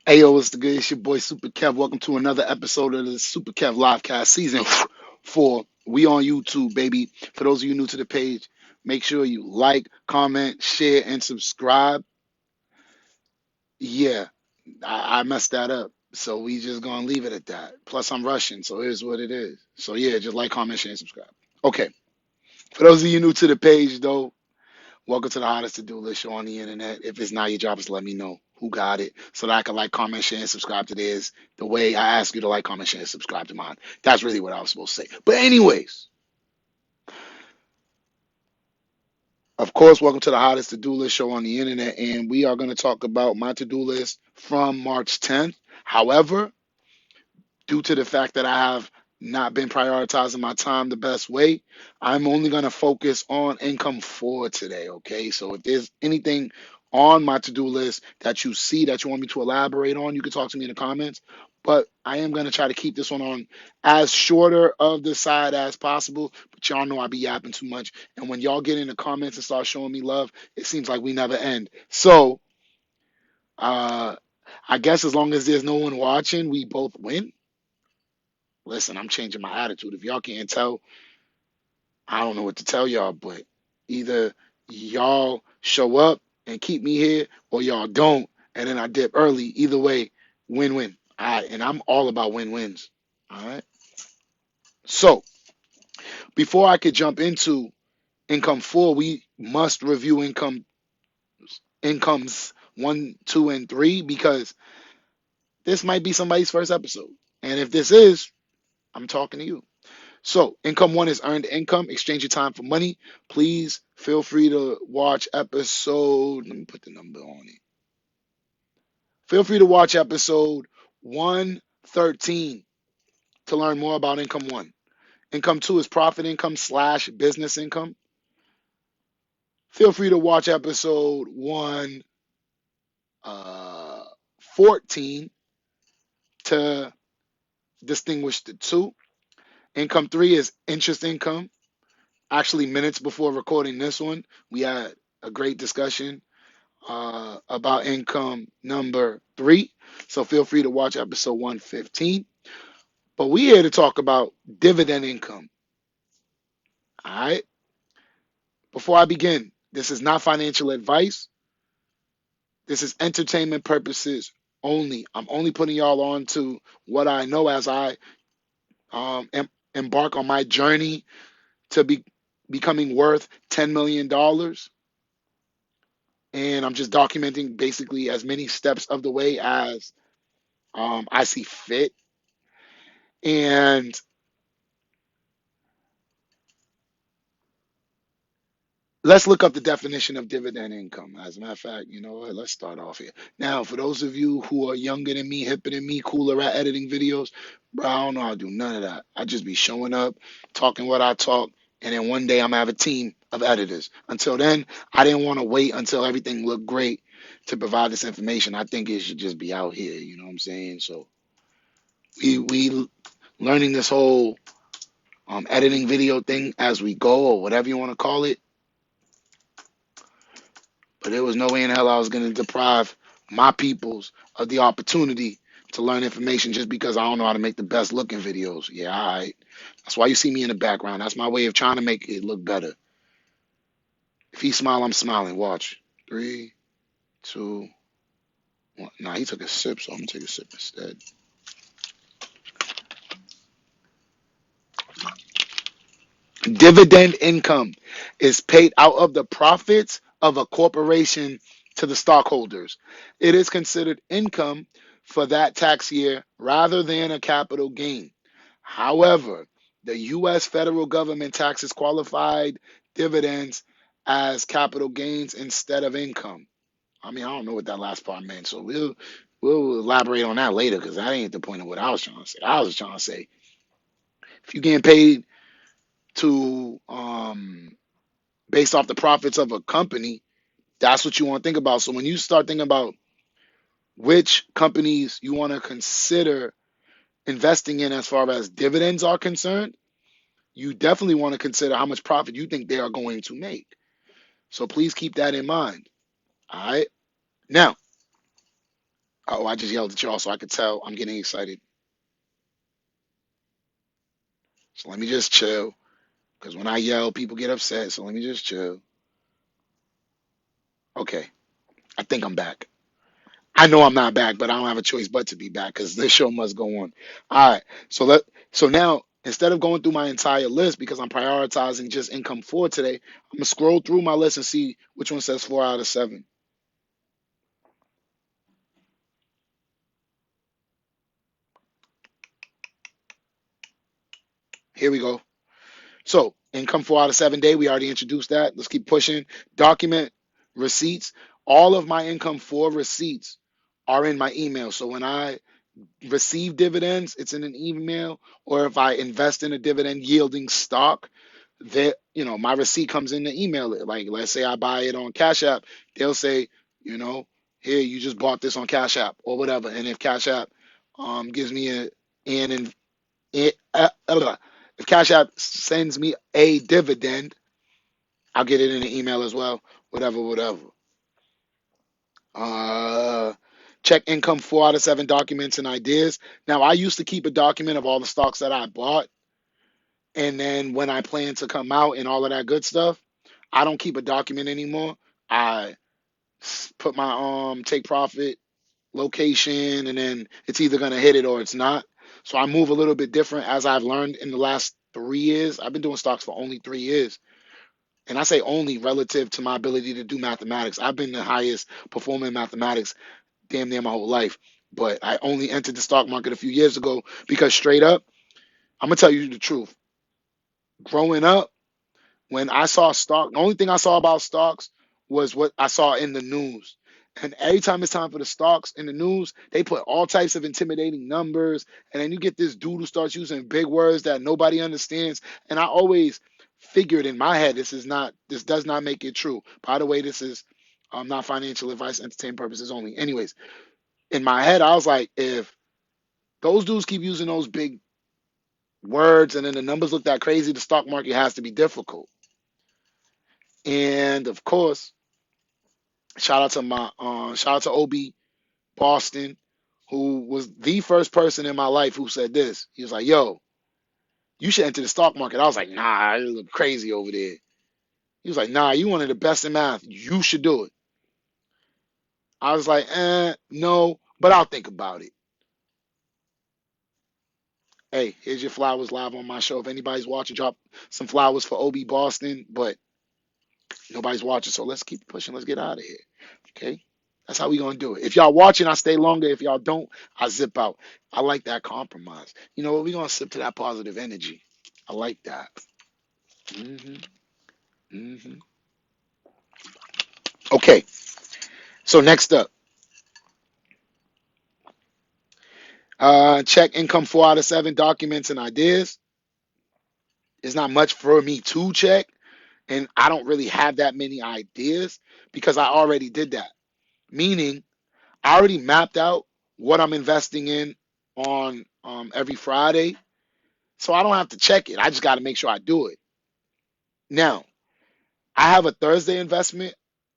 Hey, yo, what's the good? It's your boy Super Kev. Welcome to another episode of the Super Kev Livecast Season 4. We on YouTube, baby. For those of you new to the page, make sure you like, comment, share, and subscribe. Yeah, I messed that up. So we just gonna leave it at that. Plus, I'm Russian, so here's what it is. So yeah, just like, comment, share, and subscribe. Okay. For those of you new to the page, though, welcome to the hottest to-do list show on the internet. If it's not your job, just let me know who got it so that I can like, comment, share, and subscribe to theirs the way I ask you to like, comment, share, and subscribe to mine. That's really what I was supposed to say. But anyways, of course, welcome to the hottest to-do list show on the internet, and we are going to talk about my to-do list from March 10th. However, due to the fact that I have not been prioritizing my time the best way, I'm only going to focus on income for today. Okay. So if there's anything on my to do list that you see that you want me to elaborate on, you can talk to me in the comments. But I am going to try to keep this one on as shorter of the side as possible. But y'all know I be yapping too much. And when y'all get in the comments and start showing me love, it seems like we never end. So uh, I guess as long as there's no one watching, we both win. Listen, I'm changing my attitude. If y'all can't tell, I don't know what to tell y'all, but either y'all show up and keep me here or y'all don't, and then I dip early. Either way, win-win. All right, and I'm all about win-wins. All right. So before I could jump into income four, we must review incomes one, two, and three because this might be somebody's first episode. And if this is, I'm talking to you. So, income one is earned income. Exchange your time for money. Please feel free to watch episode. Let me put the number on it. Feel free to watch episode 113 to learn more about income one. Income two is profit income slash business income. Feel free to watch episode 114 to distinguish the two. Income three is interest income. Actually, minutes before recording this one, we had a great discussion about income number three. So feel free to watch episode 115. But we here to talk about dividend income. All right. Before I begin, this is not financial advice. This is entertainment purposes only. I'm only putting y'all on to what I know as I embark on my journey to becoming worth $10 million. And I'm just documenting basically as many steps of the way as I see fit. And let's look up the definition of dividend income. As a matter of fact, you know what? Let's start off here. Now, for those of you who are younger than me, hipper than me, cooler at editing videos, bro, I don't know how to do none of that. I just be showing up, talking what I talk, and then one day I'm gonna have a team of editors. Until then, I didn't want to wait until everything looked great to provide this information. I think it should just be out here. You know what I'm saying? So we learning this whole editing video thing as we go, or whatever you want to call it. But there was no way in hell I was going to deprive my peoples of the opportunity to learn information just because I don't know how to make the best looking videos. Yeah, all right. That's why you see me in the background. That's my way of trying to make it look better. If he smile, I'm smiling. Watch. Three, two, one. Nah, he took a sip, so I'm going to take a sip instead. Dividend income is paid out of the profits of a corporation to the stockholders. It is considered income for that tax year rather than a capital gain. However, the U.S. federal government taxes qualified dividends as capital gains instead of income. I mean, I don't know what that last part meant, so we'll elaborate on that later because that ain't the point of what I was trying to say. I was trying to say if you're getting paid to based off the profits of a company, that's what you want to think about. So when you start thinking about which companies you want to consider investing in as far as dividends are concerned, you definitely want to consider how much profit you think they are going to make. So please keep that in mind. All right. Now, Oh, I just yelled at y'all so I could tell I'm getting excited. So let me just chill. Because when I yell, people get upset. So let me just chill. Okay. I think I'm back. I know I'm not back, but I don't have a choice but to be back because this show must go on. All right. So now instead of going through my entire list because I'm prioritizing just income four today, I'm gonna scroll through my list and see which one says 4 out of 7. Here we go. So income 4 out of 7 day, we already introduced that. Let's keep pushing. Document receipts. All of my income for receipts are in my email. So when I receive dividends, it's in an email, or if I invest in a dividend yielding stock, that my receipt comes in the email. Like let's say I buy it on Cash App, they'll say, you know, here you just bought this on Cash App or whatever. And if Cash App gives me an if Cash App sends me a dividend, I'll get it in the email as well. Whatever, whatever. Uh, check income 4 out of 7 documents and ideas. Now, I used to keep a document of all the stocks that I bought, and then when I plan to come out and all of that good stuff, I don't keep a document anymore. I put my take profit location, and then it's either gonna hit it or it's not. So I move a little bit different as I've learned in the last 3 years. I've been doing stocks for only 3 years. And I say only relative to my ability to do mathematics. I've been the highest performer in mathematics damn near my whole life. But I only entered the stock market a few years ago because straight up, I'm gonna tell you the truth. Growing up, when I saw stock, the only thing I saw about stocks was what I saw in the news. And every time it's time for the stocks in the news, they put all types of intimidating numbers. And then you get this dude who starts using big words that nobody understands. And I always figured in my head, this does not make it true. By the way, this is not financial advice, entertainment purposes only. Anyways, in my head, I was like, if those dudes keep using those big words and then the numbers look that crazy, the stock market has to be difficult. And of course, shout out to OB Boston, who was the first person in my life who said this. He was like, "Yo, you should enter the stock market." I was like, "Nah, you look crazy over there." He was like, "Nah, you one of the best in math. You should do it." I was like, no, but I'll think about it. Hey, here's your flowers live on my show. If anybody's watching, drop some flowers for OB Boston, but nobody's watching, so let's keep pushing. Let's get out of here. Okay? That's how we gonna do it. If y'all watching, I stay longer. If y'all don't, I zip out. I like that compromise. You know what? We gonna sip to that positive energy. I like that. hmm hmm Okay. So next up, check income 4 out of 7 documents and ideas. It's not much for me to check, and I don't really have that many ideas because I already did that. Meaning, I already mapped out what I'm investing in on every Friday, so I don't have to check it. I just got to make sure I do it. Now, I have a Thursday investment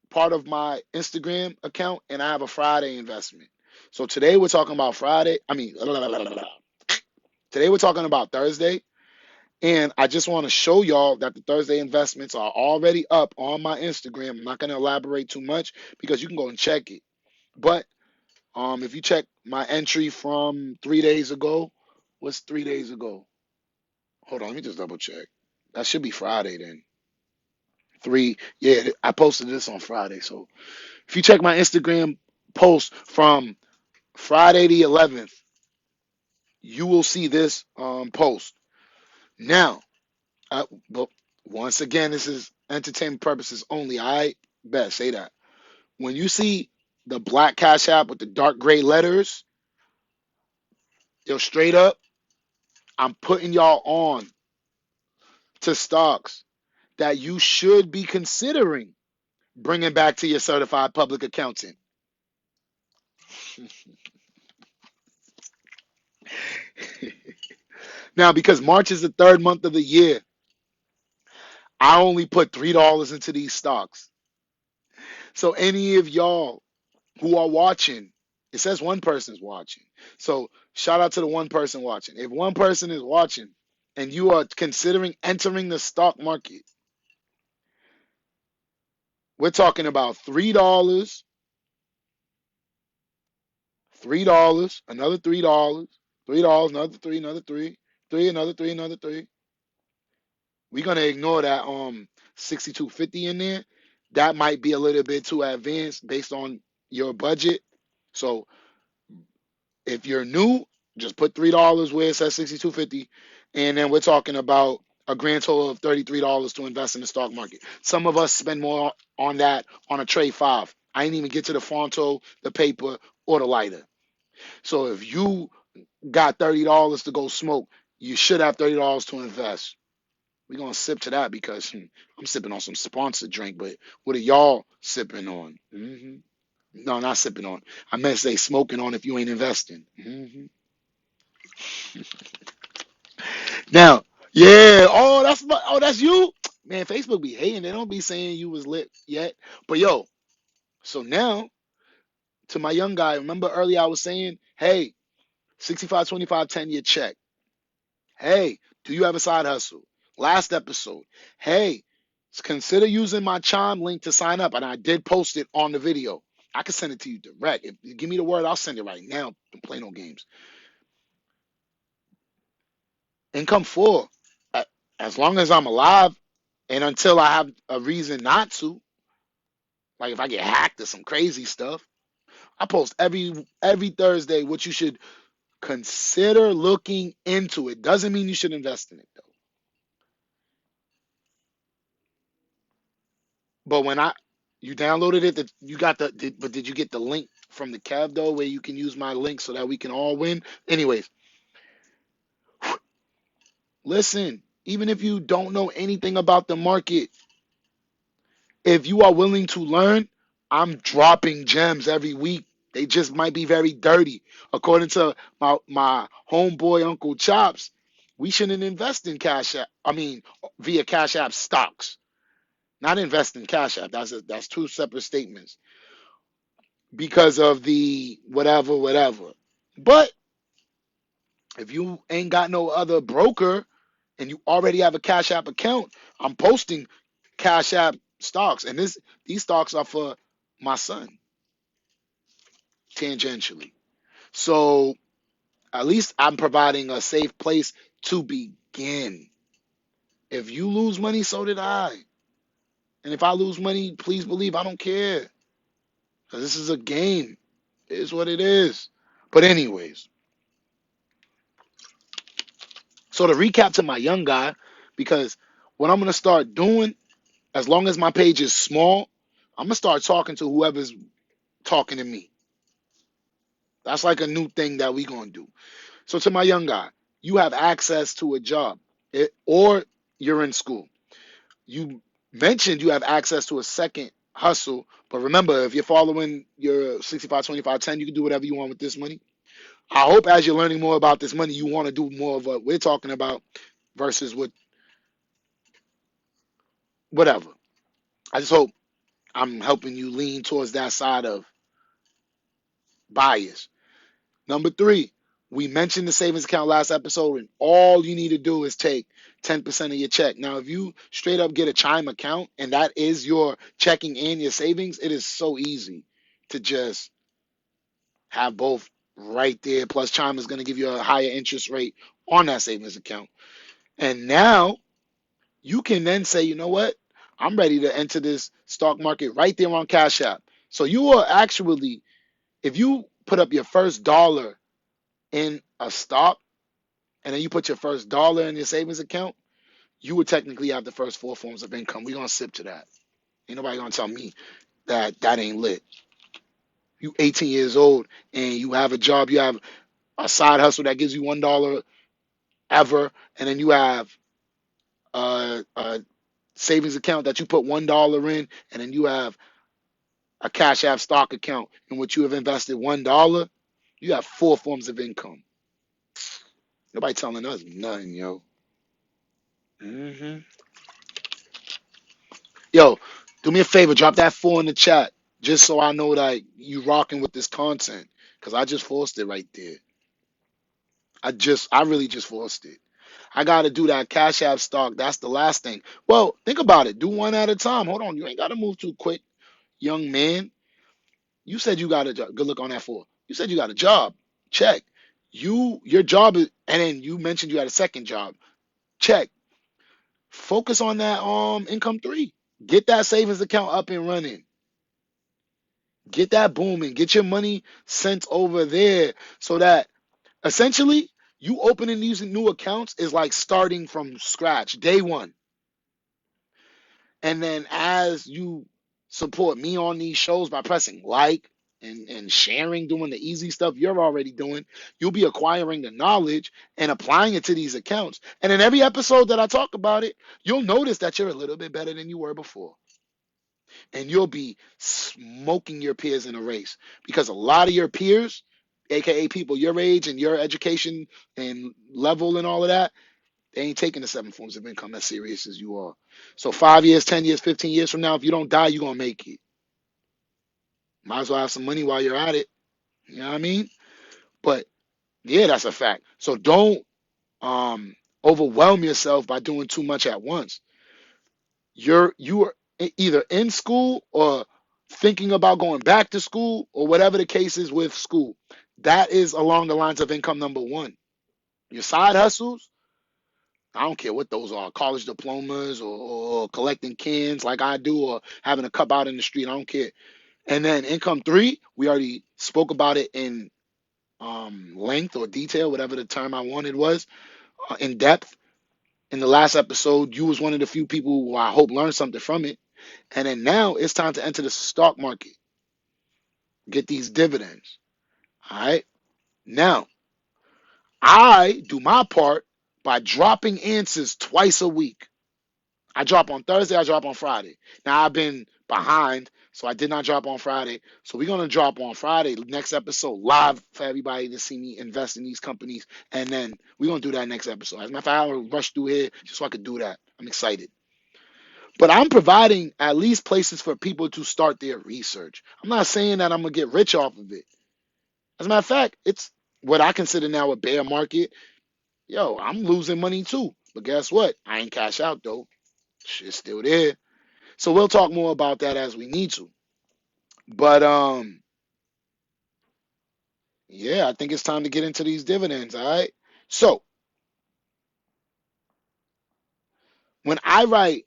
part of my Instagram account, and I have a Friday investment. So today we're talking about Friday. I mean, today we're talking about Thursday. And I just want to show y'all that the Thursday investments are already up on my Instagram. I'm not going to elaborate too much because you can go and check it. But if you check my entry from 3 days ago, what's 3 days ago? Hold on, let me just double check. That should be Friday then. Yeah, I posted this on Friday. So if you check my Instagram post from Friday the 11th, you will see this post. Now, but once again, this is entertainment purposes only. I bet say that. When you see the black Cash App with the dark gray letters, yo, straight up, I'm putting y'all on to stocks that you should be considering bringing back to your certified public accountant. Now, because March is the third month of the year, I only put $3 into these stocks. So any of y'all who are watching It says one person's watching. So shout out to the one person watching. If one person is watching and you are considering entering the stock market, we're talking about $3, $3, another $3, $3, another three, another three, three, another three, another three. We're gonna ignore that 6250 in there. That might be a little bit too advanced based on your budget. So if you're new, just put $3 where it says 6250, and then we're talking about a grand total of $33 to invest in the stock market. Some of us spend more on that on a trade five. I ain't even get to the Fonto, the paper, or the lighter. So if you got $30 to go smoke, you should have $30 to invest. We're gonna sip to that because I'm sipping on some sponsored drink, but what are y'all sipping on? No, not sipping on. I meant to say smoking on if you ain't investing. Now, yeah. Oh, that's you. Man, Facebook be hating. They don't be saying you was lit yet. But yo, so now to my young guy, remember earlier I was saying, hey, 65, 25, 10-year check. Hey, do you have a side hustle? Last episode. Hey, consider using my Chime link to sign up. And I did post it on the video. I can send it to you direct. If you give me the word, I'll send it right now. Don't play no games. Income full. As long as I'm alive and until I have a reason not to, like if I get hacked or some crazy stuff, I post every Thursday what you should consider looking into. It doesn't mean you should invest in it though. But when you downloaded it, that you got but did you get the link from the Kev though, where you can use my link so that we can all win? Anyways, listen. Even if you don't know anything about the market, if you are willing to learn, I'm dropping gems every week. They just might be very dirty. According to my homeboy Uncle Chops, we shouldn't invest in Cash App. I mean, via Cash App stocks, not invest in Cash App. That's two separate statements because of the whatever, whatever. But if you ain't got no other broker and you already have a Cash App account, I'm posting Cash App stocks, and these stocks are for my son tangentially. So at least I'm providing a safe place to begin. If you lose money, so did I. And if I lose money, please believe I don't care. Because this is a game. It is what it is. But anyways, so to recap to my young guy, because what I'm gonna start doing, as long as my page is small, I'm gonna start talking to whoever's talking to me. That's like a new thing that we gonna do. So to my young guy, you have access to a job, or you're in school. You mentioned you have access to a second hustle, but remember, if you're following your 65, 25, 10, you can do whatever you want with this money. I hope as you're learning more about this money, you want to do more of what we're talking about versus whatever. I just hope I'm helping you lean towards that side of bias. Number three, we mentioned the savings account last episode, and all you need to do is take 10% of your check. Now, if you straight up get a Chime account and that is your checking and your savings, it is so easy to just have both right there. Plus, Chime is going to give you a higher interest rate on that savings account. And now you can then say, you know what? I'm ready to enter this stock market right there on Cash App. So you are actually, if you put up your first dollar in a stock, and then you put your first dollar in your savings account, you would technically have the first four forms of income. We're gonna sip to that. Ain't nobody gonna tell me that that ain't lit. You 18 years old and you have a job, you have a side hustle that gives you $1 ever, and then you have a savings account that you put $1 in, and then you have a Cash App stock account in which you have invested $1. You have four forms of income. Nobody telling us nothing, yo. hmm Yo, do me a favor, drop that four in the chat, just so I know that you rocking with this content. because I just forced it right there. I really just forced it. I got to do that Cash App stock. That's the last thing. Well, think about it. Do one at a time. Hold on. You ain't got to move too quick, young man. You said you got a job. Good look on that for. You said you got a job. Check. Your job is, and then you mentioned you had a second job. Check. Focus on that income three. Get that savings account up and running. Get that booming. Get your money sent over there so that essentially you opening these new accounts is like starting from scratch, day one. And then as you support me on these shows by pressing like and sharing, doing the easy stuff you're already doing, you'll be acquiring the knowledge and applying it to these accounts. And in every episode that I talk about it, you'll notice that you're a little bit better than you were before. And you'll be smoking your peers in a race because a lot of your peers, aka people your age and your education and level and all of that, they ain't taking the 7 forms of income as serious as you are. So 5 years, 10 years, 15 years from now, if you don't die, you're gonna make it. Might as well have some money while you're at it. You know what I mean? But yeah, that's a fact. So don't overwhelm yourself by doing too much at once. You are either in school or thinking about going back to school or whatever the case is with school. That is along the lines of income number one. Your side hustles, I don't care what those are, college diplomas or collecting cans like I do or having a cup out in the street. I don't care. And then income three, we already spoke about it in length or detail, whatever the term I wanted was, in depth. In the last episode, you was one of the few people who I hope learned something from it. And then now it's time to enter the stock market, get these dividends. All right. Now, I do my part by dropping answers twice a week. I drop on Thursday, I drop on Friday. Now, I've been behind, so I did not drop on Friday. So we're going to drop on Friday, next episode, live for everybody to see me invest in these companies. And then we're going to do that next episode. As a matter of fact, I'll rush through here just so I could do that. I'm excited. But I'm providing at least places for people to start their research. I'm not saying that I'm going to get rich off of it. As a matter of fact, it's what I consider now a bear market. Yo, I'm losing money too. But guess what? I ain't cash out though. Shit's still there. So we'll talk more about that as we need to. But yeah, I think it's time to get into these dividends, all right? So when I write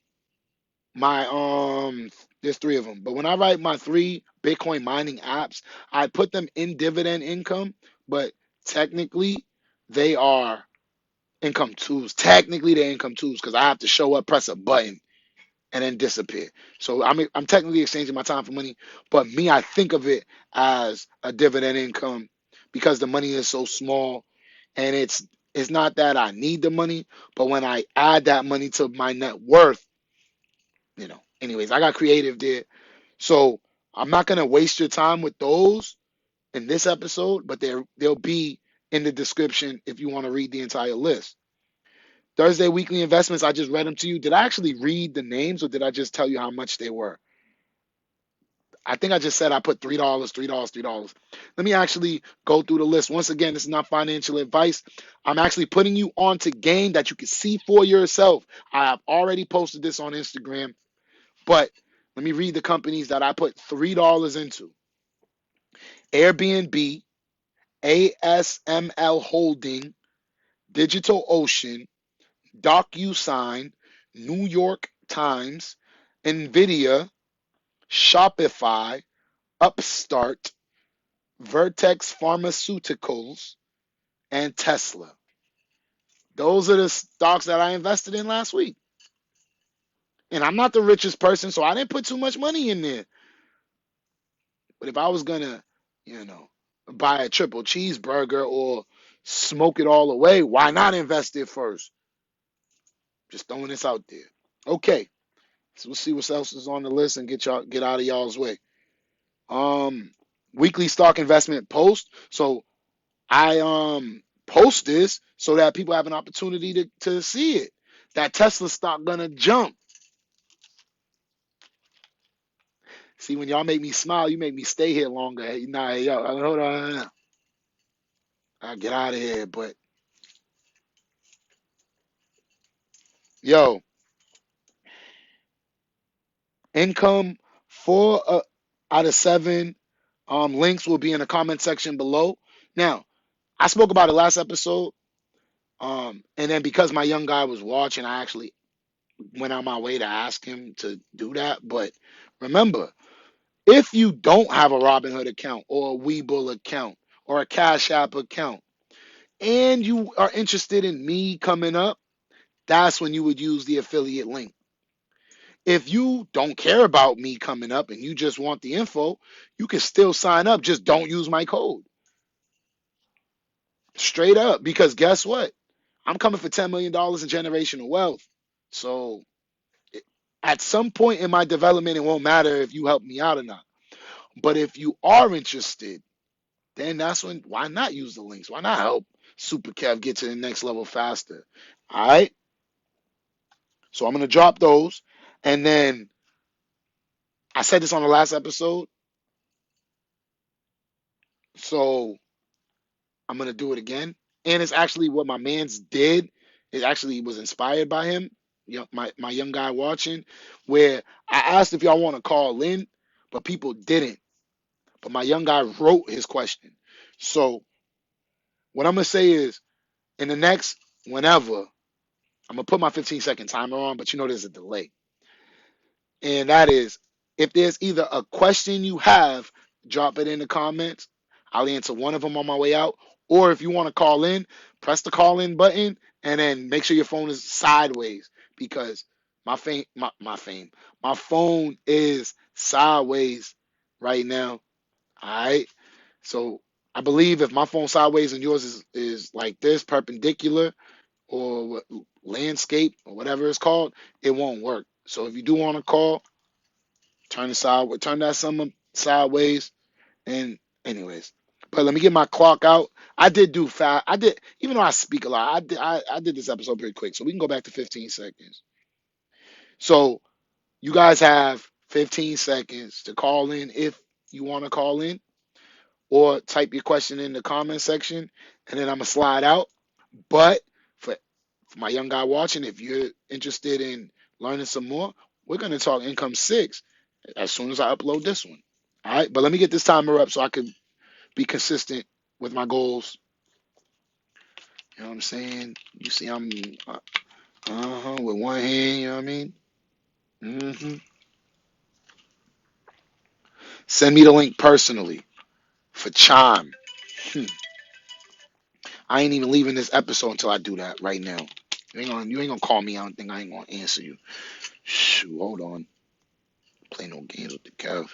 my there's three of them, but when I write my three Bitcoin mining apps, I put them in dividend income, but technically they are income twos. Technically they're income twos because I have to show up, press a button, and then disappear. So I'm technically exchanging my time for money, but me, I think of it as a dividend income because the money is so small, and it's not that I need the money, but when I add that money to my net worth, Anyways, I got creative there. So I'm not gonna waste your time with those in this episode, but they'll be in the description if you want to read the entire list. Thursday weekly investments, I just read them to you. Did I actually read the names or did I just tell you how much they were? I think I just said I put $3, $3, $3. Let me actually go through the list. Once again, this is not financial advice. I'm actually putting you on to game that you can see for yourself. I have already posted this on Instagram, but let me read the companies that I put $3 into. Airbnb, ASML Holding, DigitalOcean, DocuSign, New York Times, Nvidia, Shopify, Upstart, Vertex Pharmaceuticals, and Tesla. Those are the stocks that I invested in last week. And I'm not the richest person, so I didn't put too much money in there. But if I was gonna, buy a triple cheeseburger or smoke it all away, why not invest it first? Just throwing this out there. Okay. So we'll see what else is on the list and get out of y'all's way. Weekly stock investment post. So I post this so that people have an opportunity to see it. That Tesla stock gonna jump. See, when y'all make me smile, you make me stay here longer. Hey, nah, yo, hold on. I get out of here. But yo, income 4 out of 7. Links will be in the comment section below. Now, I spoke about it last episode. And then because my young guy was watching, I actually went out my way to ask him to do that. But remember, if you don't have a Robinhood account or a Webull account or a Cash App account, and you are interested in me coming up, that's when you would use the affiliate link. If you don't care about me coming up and you just want the info, you can still sign up. Just don't use my code. Straight up. Because guess what? I'm coming for $10 million in generational wealth. So at some point in my development, it won't matter if you help me out or not. But if you are interested, then that's when, why not use the links? Why not help SUPERKev get to the next level faster? All right. So I'm going to drop those. And then I said this on the last episode. So I'm going to do it again. And it's actually what my man's did. It actually was inspired by him, my young guy watching, where I asked if y'all want to call in, but people didn't. But my young guy wrote his question. So what I'm going to say is, in the next whenever, I'm going to put my 15-second timer on, but you know there's a delay. And that is, if there's either a question you have, drop it in the comments. I'll answer one of them on my way out. Or if you want to call in, press the call in button and then make sure your phone is sideways because my phone is sideways right now. All right. So I believe if my phone's sideways and yours is like this, perpendicular or landscape or whatever it's called, it won't work. So if you do want to call, turn that some sideways. And anyways, but let me get my clock out. I did do fast. I did, even though I speak a lot. I did this episode pretty quick, so we can go back to 15 seconds. So you guys have 15 seconds to call in if you want to call in, or type your question in the comment section, and then I'm gonna slide out. But for my young guy watching, if you're interested in learning some more, we're gonna talk income 6 as soon as I upload this one. All right, but let me get this timer up so I can be consistent with my goals. You know what I'm saying? You see, I'm with one hand. You know what I mean? Send me the link personally for Chime. Hmm. I ain't even leaving this episode until I do that right now. You ain't gonna call me. I don't think I ain't gonna answer you. Shoot, hold on. Play no games with the Kev.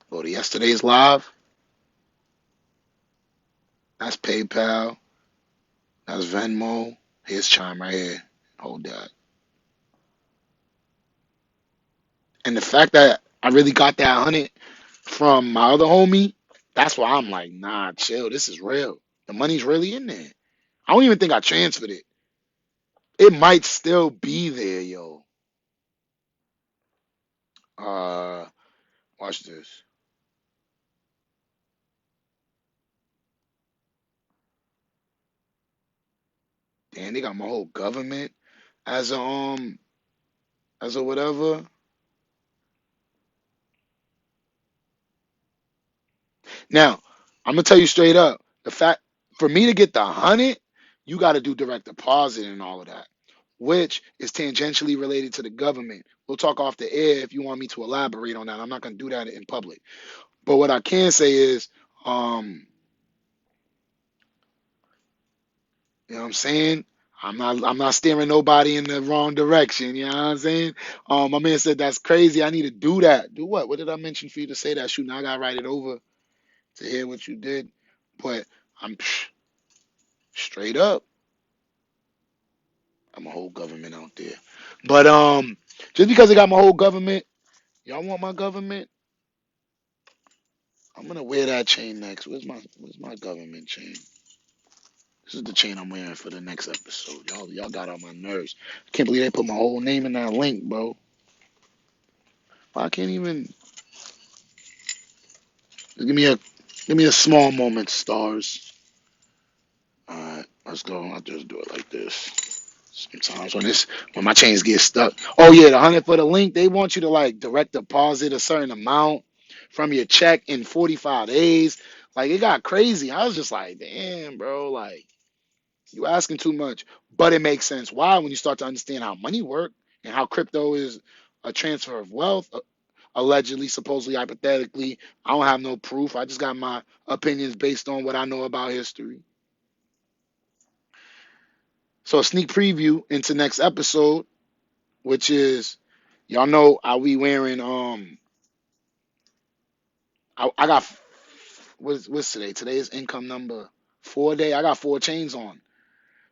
Go to yesterday's live. That's PayPal. That's Venmo. Here's Chime right here. Hold that. And the fact that I really got that 100 from my other homie, that's why I'm like, nah, chill. This is real. The money's really in there. I don't even think I transferred it. It might still be there, yo. Uh, Watch this. Damn, they got my whole government as a whatever. Now, I'm gonna tell you straight up, the fact for me to get the 100, you got to do direct deposit and all of that, which is tangentially related to the government. We'll talk off the air if you want me to elaborate on that. I'm not gonna do that in public. But what I can say is, you know what I'm saying? I'm not steering nobody in the wrong direction. You know what I'm saying? My man said that's crazy. I need to do that. Do what? What did I mention for you to say that? Shoot, now I gotta write it over to hear what you did. But I'm straight up. I'm a whole government out there. But just because I got my whole government, y'all want my government? I'm gonna wear that chain next. Where's my government chain? This is the chain I'm wearing for the next episode. Y'all got on my nerves. I can't believe they put my whole name in that link, bro. I can't even. Give me a. Give me a small moment, stars. All right, let's go. I'll just do it like this. Sometimes when my chains get stuck. Oh yeah, the 100 for the link. They want you to like direct deposit a certain amount from your check in 45 days. Like it got crazy. I was just like, damn, bro. Like you asking too much. But it makes sense. Why? When you start to understand how money work and how crypto is a transfer of wealth, allegedly, supposedly, hypothetically. I don't have no proof. I just got my opinions based on what I know about history. So a sneak preview into next episode, which is y'all know I we wearing I got what's today? Today is income number 4 day. I got 4 chains on.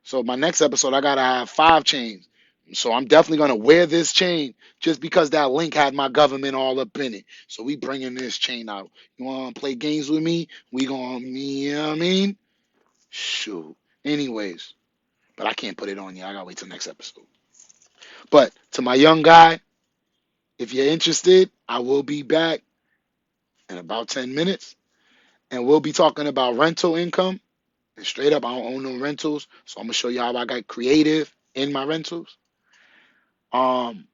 So my next episode I gotta have 5 chains. So I'm definitely gonna wear this chain just because that link had my government all up in it. So we bringing this chain out. You wanna play games with me? We gonna, you know what I mean? Shoot. Anyways, but I can't put it on yet. I gotta wait till next episode. But to my young guy, if you're interested, I will be back in about 10 minutes and we'll be talking about rental income. And straight up, I don't own no rentals. So I'm gonna show you how I got creative in my rentals. Um,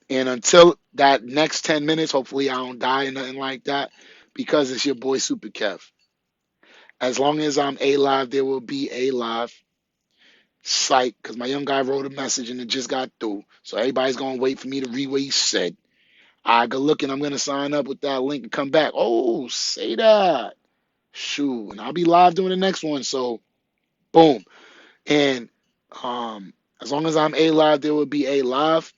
and until that next 10 minutes, hopefully I don't die or nothing like that because it's your boy Super Kev. As long as I'm a live, there will be a live site because my young guy wrote a message and it just got through. So everybody's gonna wait for me to read what he said. I go look and I'm gonna sign up with that link and come back. Oh, say that. Shoot. And I'll be live doing the next one. So boom. And as long as I'm a live, there will be a live.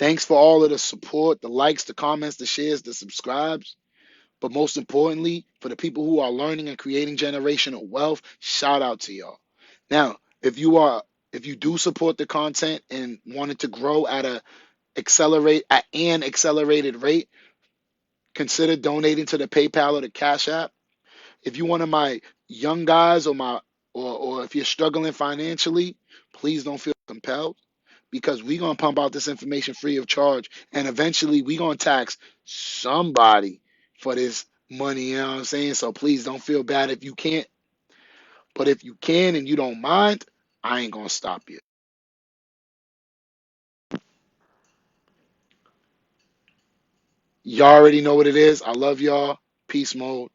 Thanks for all of the support, the likes, the comments, the shares, the subscribes. But most importantly, for the people who are learning and creating generational wealth, shout out to y'all. Now, if you do support the content and wanted to grow at an accelerated rate, consider donating to the PayPal or the Cash App. If you're one of my young guys or if you're struggling financially, please don't feel compelled because we're gonna pump out this information free of charge and eventually we're gonna tax somebody for this money, you know what I'm saying? So please don't feel bad if you can't, but if you can and you don't mind, I ain't gonna stop you. Y'all already know what it is. I love y'all. Peace mode.